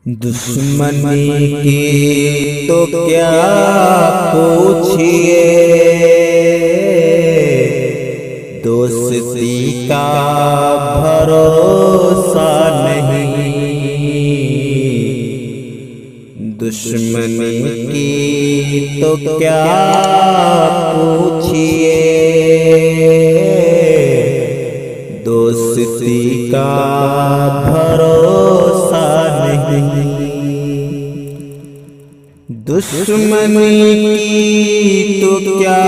दुश्मनी की तो क्या पूछिए, दोस्ती का भरोसा नहीं। दुश्मनी की तो क्या पूछिए, दोस्ती का भरोसा नहीं। दुश्मनी की तो क्या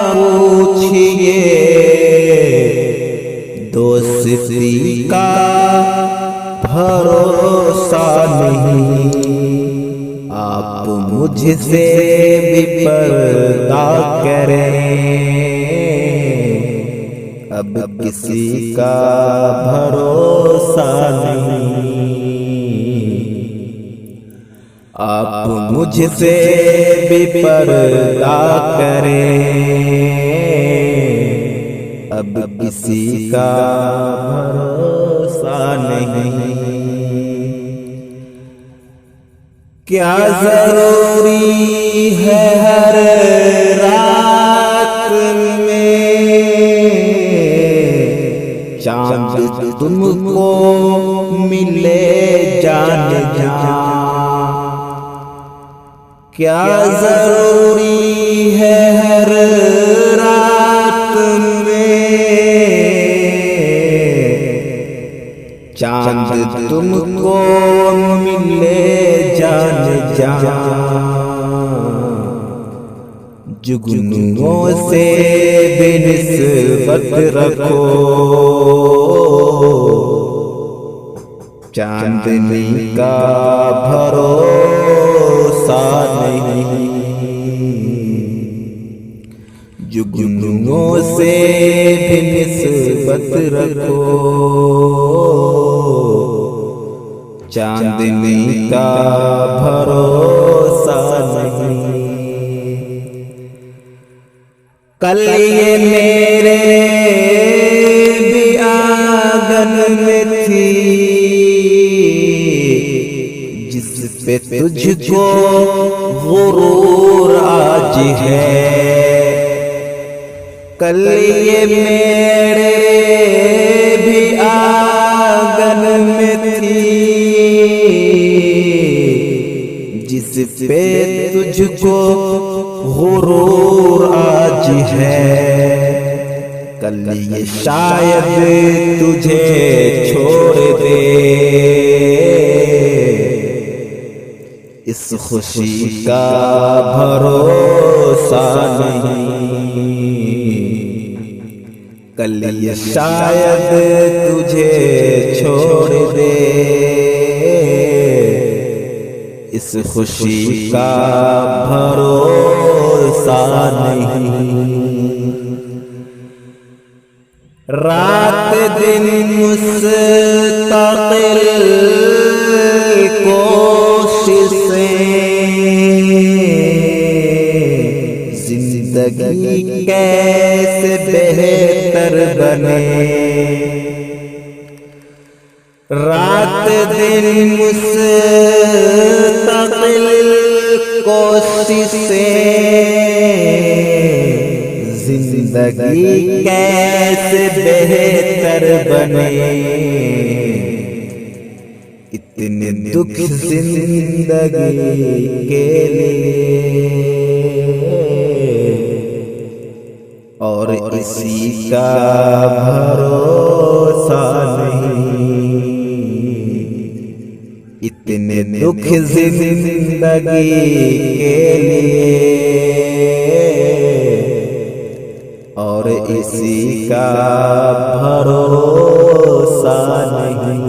पूछिए, दोस्ती का भरोसा नहीं। आप मुझसे भी पर्दा करें, अब किसी का भरोसा नहीं। आप मुझसे भी पर्दा करें, अब किसी का भरोसा नहीं। क्या जरूरी है हर रात में चांद तुमको मिले जान जा। क्या जरूरी है हर रात में चांद तुमको मिले जान जा। जुगनुओं से बिनिस्बत रखो, चांदनी का भरोसा नहीं। जुगनुओं से बिनिस्बत रखो, चांदनी का भरोसा नहीं। कल ये मेरे भी आंगन में थी, जिस पे तुझको गुरूर आज है। कल ये मेरे भी आंगन में थी, जिस पे तुझको गुरूर आज है। कल ये शायद तुझे छोड़ दे, इस खुशी का भरोसा नहीं। कल ये शायद तुझे छोड़ दे, इस खुशी का भरोसा नहीं। रात दिन मुस्तकिल कोशिशें, जिंदगी कैसे बेहतर बने। रात दिन मुस्तकिल कोशिशें, जिंदगी कैसे बेहतर बने। इतने दुख जिंदगी के लिए और इसी का भरोसा नहीं। इतने दुख जिंदगी के लिए और इसी का भरोसा नहीं।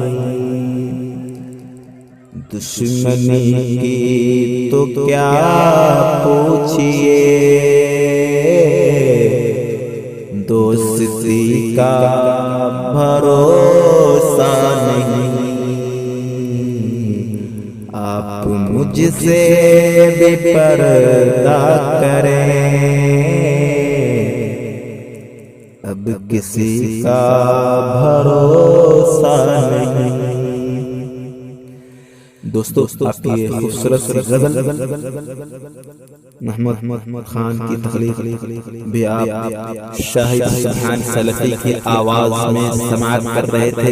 दुश्मनी की तो क्या पूछिए, दोस्ती का भरोसा नहीं। आप मुझसे भी पर्दा करें, अब किसी का भरोसा नहीं। दोस्तों आपकी खूबसूरत गजल महमूद खान की तख्लीक भी आप शाहिद सुभान सलफी की आवाज में समाअत कर रहे थे।